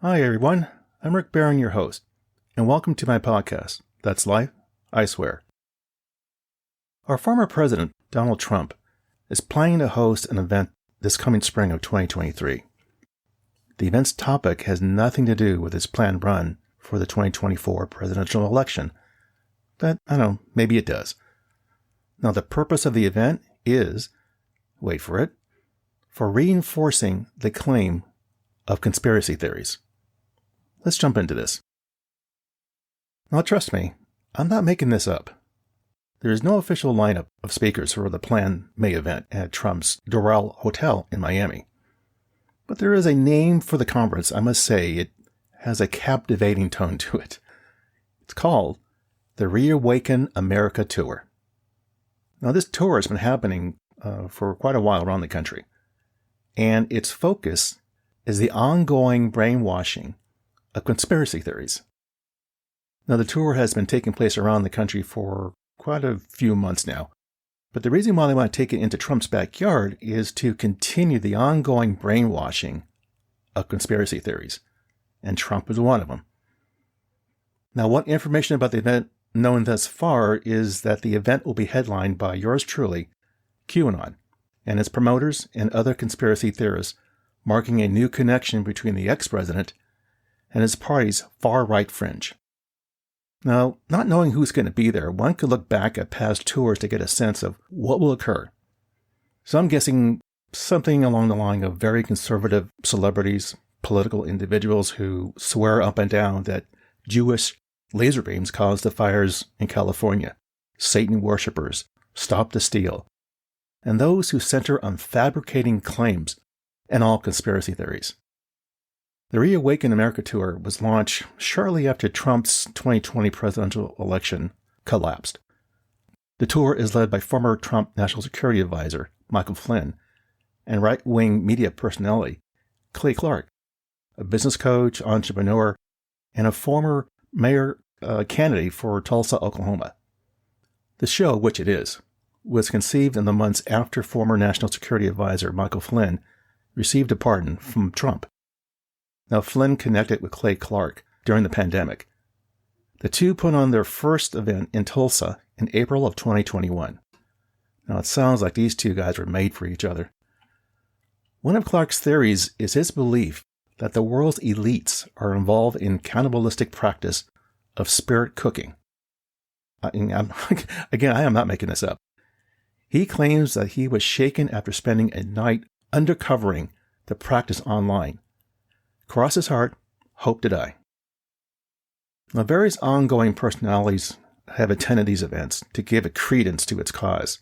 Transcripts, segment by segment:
Hi everyone, I'm Rick Barron, your host, and welcome to my podcast, That's Life, I Swear. Our former president, Donald Trump, is planning to host an event this coming spring of 2023. The event's topic has nothing to do with his planned run for the 2024 presidential election, but I don't know, maybe it does. Now, the purpose of the event is, wait for it, for reinforcing the claim of conspiracy theories. Let's jump into this. Now, trust me, I'm not making this up. There is no official lineup of speakers for the planned May event at Trump's Doral Hotel in Miami. But there is a name for the conference. I must say it has a captivating tone to it. It's called the ReAwaken America Tour. Now, this tour has been happening for quite a while around the country, and its focus is the ongoing brainwashing of conspiracy theories. Now, the tour has been taking place around the country for quite a few months now, but the reason why they want to take it into Trump's backyard is to continue the ongoing brainwashing of conspiracy theories, and Trump is one of them. Now, what information about the event known thus far is that the event will be headlined by yours truly, QAnon, and its promoters and other conspiracy theorists, marking a new connection between the ex-president and his party's far-right fringe. Now, not knowing who's going to be there, one could look back at past tours to get a sense of what will occur. So I'm guessing something along the line of very conservative celebrities, political individuals who swear up and down that Jewish laser beams caused the fires in California, Satan worshippers, Stop the Steal, and those who center on fabricating claims and all conspiracy theories. The ReAwaken America Tour was launched shortly after Trump's 2020 presidential election collapsed. The tour is led by former Trump National Security Advisor Michael Flynn and right-wing media personality Clay Clark, a business coach, entrepreneur, and a former mayor candidate for Tulsa, Oklahoma. The show, which it is, was conceived in the months after former National Security Advisor Michael Flynn received a pardon from Trump. Now, Flynn connected with Clay Clark during the pandemic. The two put on their first event in Tulsa in April of 2021. Now, it sounds like these two guys were made for each other. One of Clark's theories is his belief that the world's elites are involved in cannibalistic practice of spirit cooking. I am not making this up. He claims that he was shaken after spending a night undercovering the practice online. Cross his heart, hope to die. Now, various ongoing personalities have attended these events to give a credence to its cause.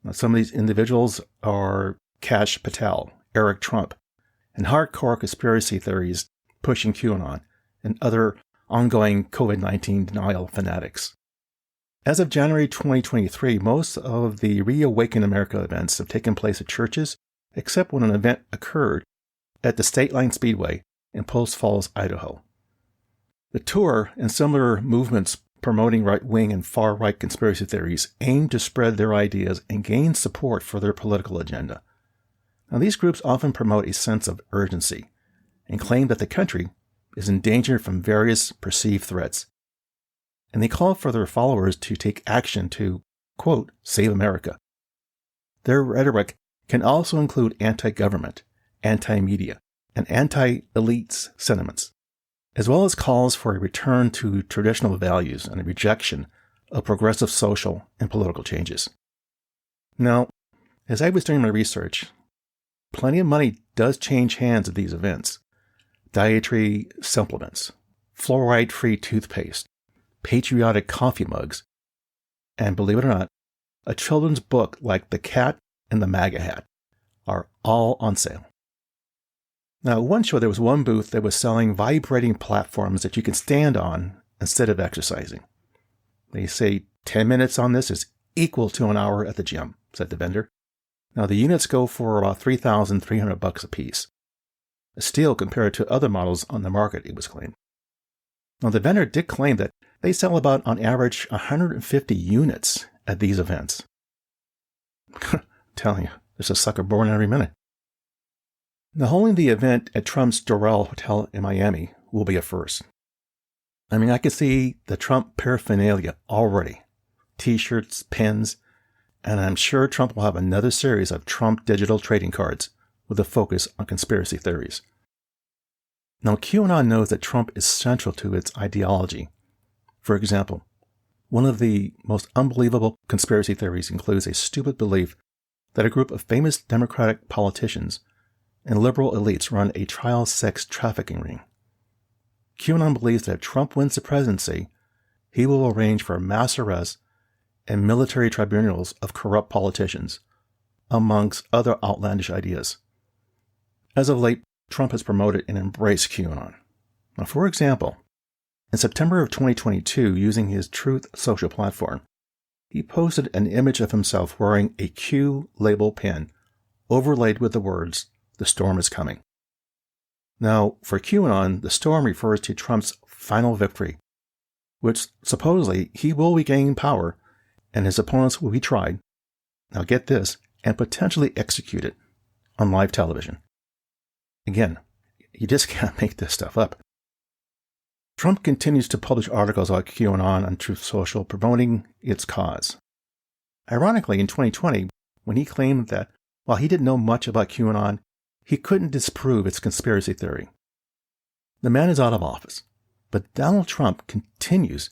Now, some of these individuals are Kash Patel, Eric Trump, and hardcore conspiracy theories pushing QAnon and other ongoing COVID-19 denial fanatics. As of January 2023, most of the ReAwaken America events have taken place at churches, except when an event occurred at the State Line Speedway in Post Falls, Idaho. The tour and similar movements promoting right-wing and far-right conspiracy theories aim to spread their ideas and gain support for their political agenda. Now, these groups often promote a sense of urgency and claim that the country is in danger from various perceived threats. And they call for their followers to take action to, quote, save America. Their rhetoric can also include anti-government, anti-media, and anti-elites sentiments, as well as calls for a return to traditional values and a rejection of progressive social and political changes. Now, as I was doing my research, plenty of money does change hands at these events. Dietary supplements, fluoride-free toothpaste, patriotic coffee mugs, and believe it or not, a children's book like The Cat and the MAGA Hat are all on sale. Now, at one show, there was one booth that was selling vibrating platforms that you can stand on instead of exercising. They say 10 minutes on this is equal to an hour at the gym, said the vendor. Now, the units go for about $3,300 a piece. A steal compared to other models on the market, it was claimed. Now, the vendor did claim that they sell about, on average, 150 units at these events. Telling you, there's a sucker born every minute. Now, holding the event at Trump's Doral Hotel in Miami will be a first. I could see the Trump paraphernalia already. T-shirts, pins, and I'm sure Trump will have another series of Trump digital trading cards with a focus on conspiracy theories. Now, QAnon knows that Trump is central to its ideology. For example, one of the most unbelievable conspiracy theories includes a stupid belief that a group of famous Democratic politicians and liberal elites run a child sex trafficking ring. QAnon believes that if Trump wins the presidency, he will arrange for mass arrests and military tribunals of corrupt politicians, amongst other outlandish ideas. As of late, Trump has promoted and embraced QAnon. Now, for example, in September of 2022, using his Truth social platform, he posted an image of himself wearing a Q label pin overlaid with the words, "The storm is coming." Now, for QAnon, the storm refers to Trump's final victory, which supposedly he will regain power and his opponents will be tried, now get this, and potentially executed on live television. Again, you just can't make this stuff up. Trump continues to publish articles about QAnon on Truth Social promoting its cause. Ironically, in 2020, when he claimed that while he didn't know much about QAnon, he couldn't disprove its conspiracy theory. The man is out of office, but Donald Trump continues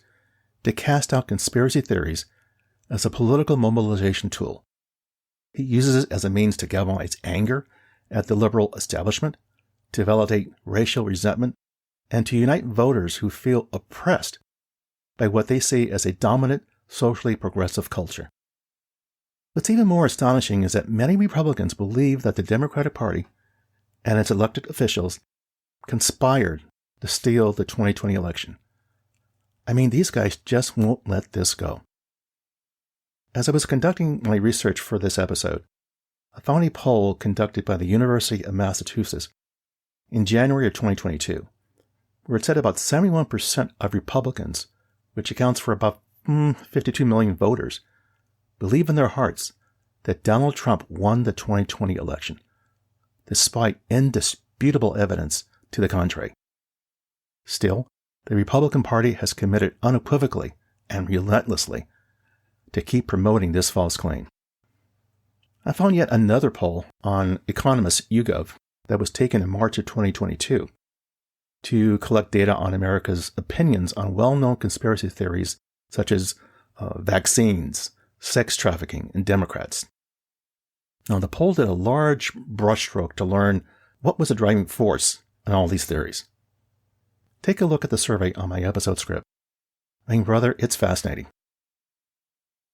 to cast out conspiracy theories as a political mobilization tool. He uses it as a means to galvanize anger at the liberal establishment, to validate racial resentment, and to unite voters who feel oppressed by what they see as a dominant, socially progressive culture. What's even more astonishing is that many Republicans believe that the Democratic Party and its elected officials conspired to steal the 2020 election. These guys just won't let this go. As I was conducting my research for this episode, I found a poll conducted by the University of Massachusetts in January of 2022, where it said about 71% of Republicans, which accounts for about 52 million voters, believe in their hearts that Donald Trump won the 2020 election, despite indisputable evidence to the contrary. Still, the Republican Party has committed unequivocally and relentlessly to keep promoting this false claim. I found yet another poll on Economist YouGov that was taken in March of 2022 to collect data on America's opinions on well-known conspiracy theories such as vaccines, sex trafficking, and Democrats. Now, the poll did a large brushstroke to learn what was the driving force in all these theories. Take a look at the survey on my episode script. Brother, it's fascinating.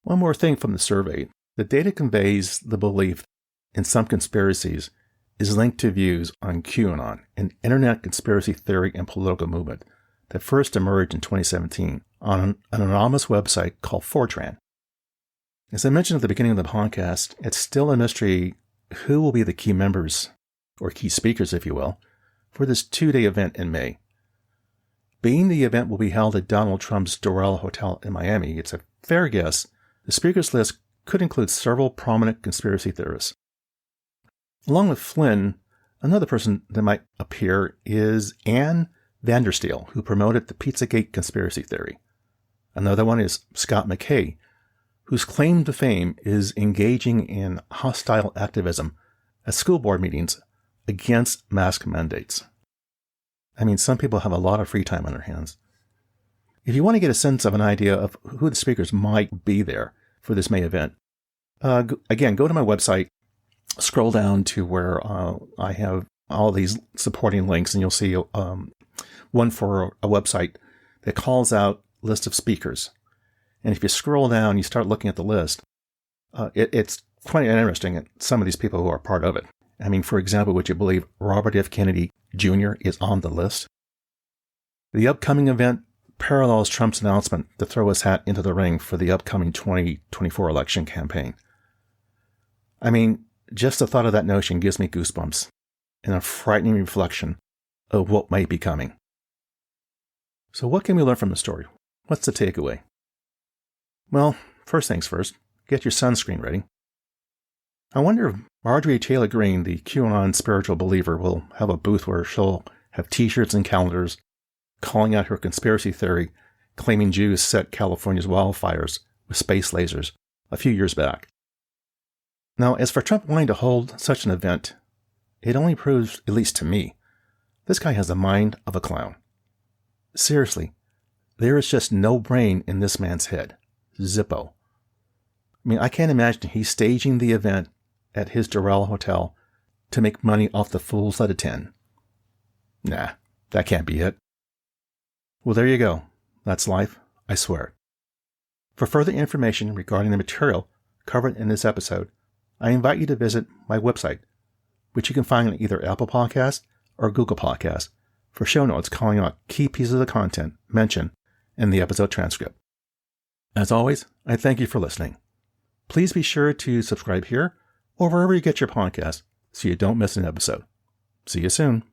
One more thing from the survey. The data conveys the belief in some conspiracies is linked to views on QAnon, an internet conspiracy theory and political movement that first emerged in 2017 on an anonymous website called Fortran. As I mentioned at the beginning of the podcast, it's still a mystery who will be the key members, or key speakers, if you will, for this 2-day event in May. Being the event will be held at Donald Trump's Doral Hotel in Miami, it's a fair guess the speakers list could include several prominent conspiracy theorists. Along with Flynn, another person that might appear is Ann Vandersteel, who promoted the Pizzagate conspiracy theory. Another one is Scott McKay, whose claim to fame is engaging in hostile activism at school board meetings against mask mandates. Some people have a lot of free time on their hands. If you want to get a sense of an idea of who the speakers might be there for this May event, again, go to my website, scroll down to where I have all these supporting links, and you'll see one for a website that calls out list of speakers. And if you scroll down, you start looking at the list, it's quite interesting at some of these people who are part of it. For example, would you believe Robert F. Kennedy Jr. is on the list? The upcoming event parallels Trump's announcement to throw his hat into the ring for the upcoming 2024 election campaign. Just the thought of that notion gives me goosebumps and a frightening reflection of what might be coming. So what can we learn from the story? What's the takeaway? Well, first things first, get your sunscreen ready. I wonder if Marjorie Taylor Greene, the QAnon spiritual believer, will have a booth where she'll have t-shirts and calendars calling out her conspiracy theory, claiming Jews set California's wildfires with space lasers a few years back. Now, as for Trump wanting to hold such an event, it only proves, at least to me, this guy has the mind of a clown. Seriously, there is just no brain in this man's head. Zippo. I mean, I can't imagine he's staging the event at his Doral Hotel to make money off the fools that attend. Nah, that can't be it. Well, there you go. That's life, I swear. For further information regarding the material covered in this episode, I invite you to visit my website, which you can find on either Apple Podcasts or Google Podcasts, for show notes calling out key pieces of content mentioned in the episode transcript. As always, I thank you for listening. Please be sure to subscribe here or wherever you get your podcasts so you don't miss an episode. See you soon.